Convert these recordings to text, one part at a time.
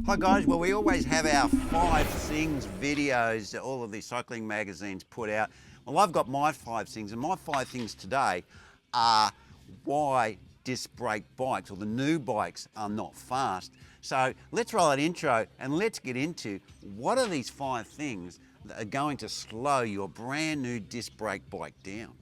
Hi guys, well we always have our 5 things videos that all of these cycling magazines put out. Well, I've got my 5 things, and my 5 things today are why disc brake bikes, or the new bikes, are not fast. So let's roll an intro and let's get into what are these 5 things that are going to slow your brand new disc brake bike down.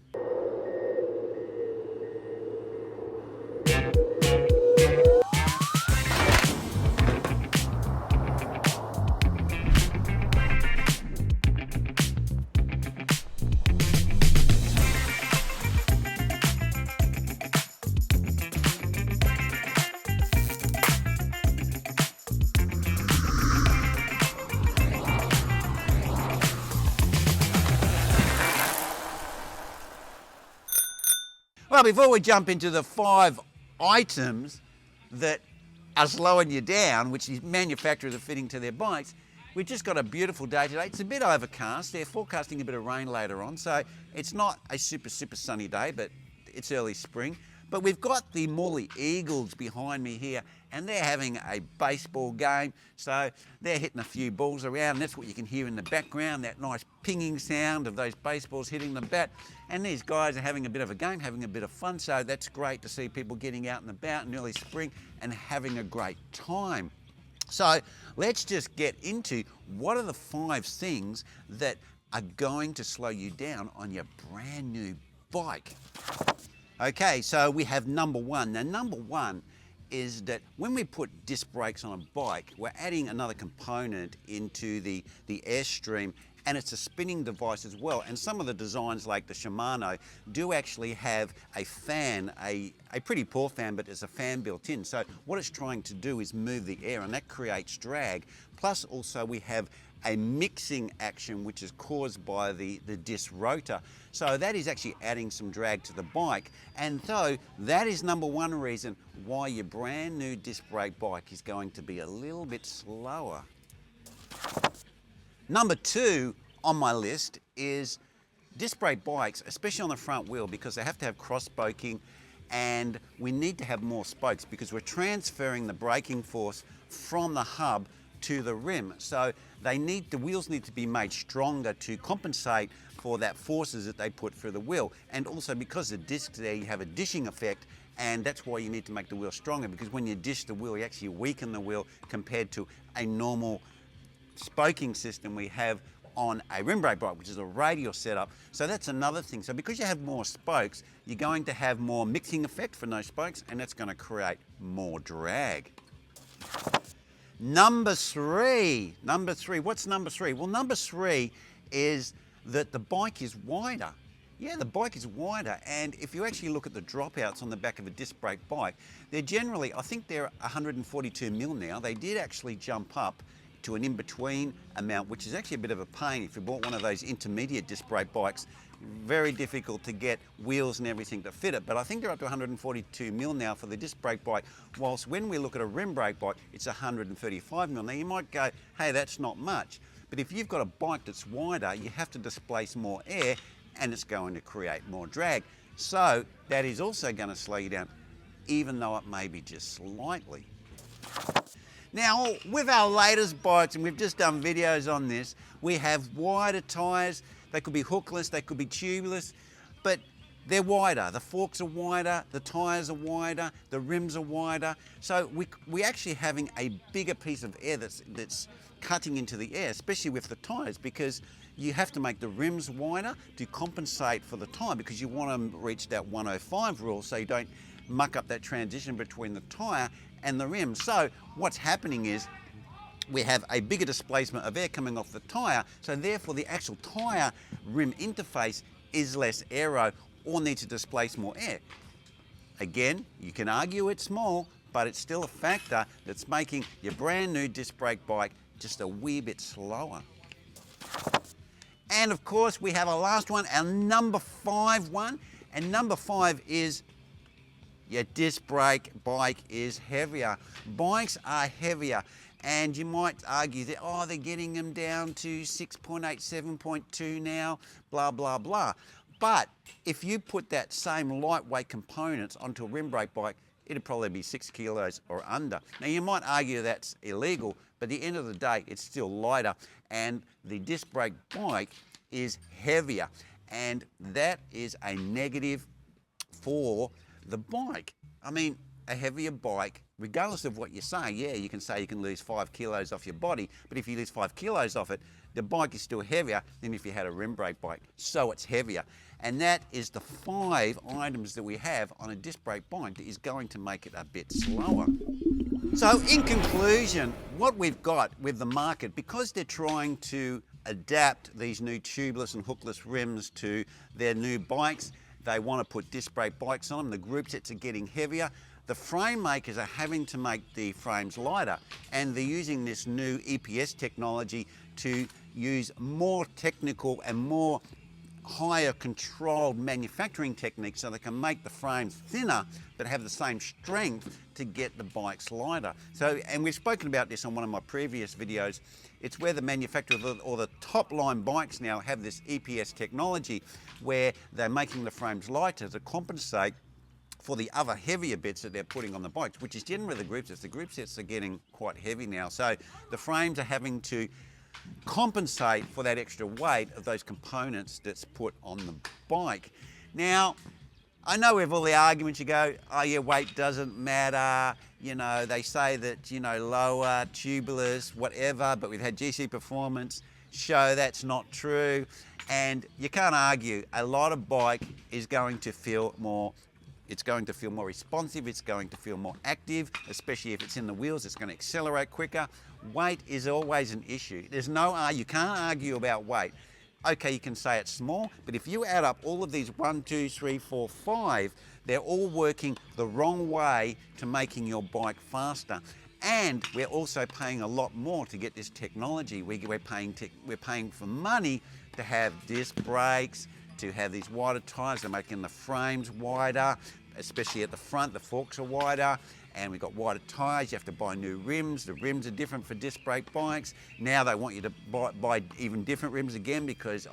Well, before we jump into the 5 items that are slowing you down, which these manufacturers are fitting to their bikes, we've just got a beautiful day today. It's a bit overcast. They're forecasting a bit of rain later on, so it's not a super sunny day, but it's early spring. But we've got the Morley Eagles behind me here, and they're having a baseball game. So they're hitting a few balls around, and that's what you can hear in the background, that nice pinging sound of those baseballs hitting the bat. And these guys are having a bit of a game, having a bit of fun. So that's great to see people getting out and about in early spring and having a great time. So let's just get into what are the 5 things that are going to slow you down on your brand new bike. Okay, so we have number 1. Now, number 1 is that when we put disc brakes on a bike, we're adding another component into the airstream, and it's a spinning device as well. And some of the designs, like the Shimano, do actually have a fan, a pretty poor fan, but there's a fan built in. So what it's trying to do is move the air, and that creates drag. Plus also we have a mixing action which is caused by the disc rotor. So that is actually adding some drag to the bike. And so that is number 1 reason why your brand new disc brake bike is going to be a little bit slower. Number 2 on my list is disc brake bikes, especially on the front wheel, because they have to have cross spoking, and we need to have more spokes because we're transferring the braking force from the hub to the rim. So the wheels need to be made stronger to compensate for that forces that they put through the wheel. And also because the discs there, you have a dishing effect, and that's why you need to make the wheel stronger, because when you dish the wheel, you actually weaken the wheel compared to a normal spoking system we have on a rim brake bike, which is a radial setup. So that's another thing. So because you have more spokes, you're going to have more mixing effect from those spokes, and that's going to create more drag. Number 3. What's number 3? Well, number 3 is that the bike is wider. Yeah, the bike is wider, and if you actually look at the dropouts on the back of a disc brake bike, they're generally, I think they're 142 mil now. They did actually jump up to an in-between amount, which is actually a bit of a pain if you bought one of those intermediate disc brake bikes. Very difficult to get wheels and everything to fit it, but I think they're up to 142 mil now for the disc brake bike, whilst when we look at a rim brake bike, it's 135 mil. Now you might go, hey, that's not much, but if you've got a bike that's wider, you have to displace more air, and it's going to create more drag. So that is also going to slow you down, even though it may be just slightly. Now, with our latest bikes, and we've just done videos on this, we have wider tyres. They could be hookless, they could be tubeless, but they're wider. The forks are wider, the tyres are wider, the rims are wider. So we're actually having a bigger piece of air that's cutting into the air, especially with the tyres, because you have to make the rims wider to compensate for the tyre, because you want to reach that 105 rule so you don't muck up that transition between the tyre and the rim. So what's happening is we have a bigger displacement of air coming off the tyre, so therefore the actual tyre rim interface is less aero or needs to displace more air. Again, you can argue it's small, but it's still a factor that's making your brand new disc brake bike just a wee bit slower. And of course we have our last one, our number 5 one, and number 5 is your disc brake bike is heavier. Bikes are heavier, and you might argue that, oh, they're getting them down to 6.8, 7.2 now, blah, blah, blah. But if you put that same lightweight components onto a rim brake bike, it'd probably be 6 kilos or under. Now you might argue that's illegal, but at the end of the day, it's still lighter, and the disc brake bike is heavier, and that is a negative for the bike. I mean, a heavier bike, regardless of what you say, yeah, you can say you can lose 5 kilos off your body, but if you lose 5 kilos off it, the bike is still heavier than if you had a rim brake bike, so it's heavier. And that is the 5 items that we have on a disc brake bike that is going to make it a bit slower. So in conclusion, what we've got with the market, because they're trying to adapt these new tubeless and hookless rims to their new bikes, they want to put disc brake bikes on them, the group sets are getting heavier, the frame makers are having to make the frames lighter, and they're using this new EPS technology to use more technical and more higher controlled manufacturing techniques so they can make the frames thinner but have the same strength to get the bikes lighter. So, and we've spoken about this on one of my previous videos, it's where the manufacturers or the top line bikes now have this EPS technology where they're making the frames lighter to compensate for the other heavier bits that they're putting on the bikes, which is generally the group sets. The group sets are getting quite heavy now, so the frames are having to compensate for that extra weight of those components that's put on the bike. Now, I know we have all the arguments, you go, oh yeah, weight doesn't matter, you know, they say that, you know, lower, tubeless, whatever, but we've had GC Performance show that's not true, and you can't argue, a lot of bike is going to feel more, it's going to feel more responsive, it's going to feel more active, especially if it's in the wheels, it's going to accelerate quicker. Weight is always an issue. There's no, you can't argue about weight. Okay, you can say it's small, but if you add up all of these 1, 2, 3, 4, 5, they're all working the wrong way to making your bike faster. And we're also paying a lot more to get this technology. We're paying for money to have disc brakes, to have these wider tyres, they're making the frames wider, especially at the front, the forks are wider, and we've got wider tyres, you have to buy new rims, the rims are different for disc brake bikes. Now they want you to buy even different rims again because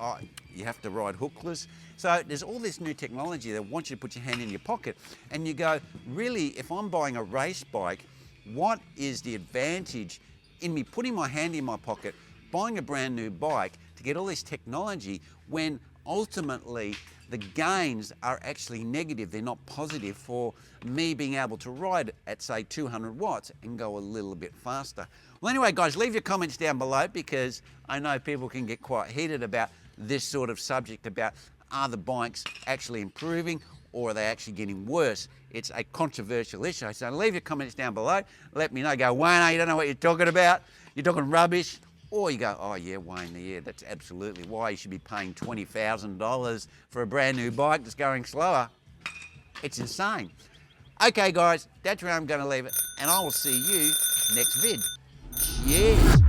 you have to ride hookless. So there's all this new technology that wants you to put your hand in your pocket, and you go, really, if I'm buying a race bike, what is the advantage in me putting my hand in my pocket, buying a brand new bike to get all this technology when ultimately the gains are actually negative, they're not positive for me being able to ride at say 200 watts and go a little bit faster. Well anyway guys, leave your comments down below because I know people can get quite heated about this sort of subject about are the bikes actually improving or are they actually getting worse? It's a controversial issue, so leave your comments down below, let me know, go Wayno, you don't know what you're talking about, you're talking rubbish. Or you go, oh yeah, Wayne, yeah, that's absolutely why you should be paying $20,000 for a brand new bike that's going slower. It's insane. Okay guys, that's where I'm gonna leave it, and I will see you next vid. Cheers.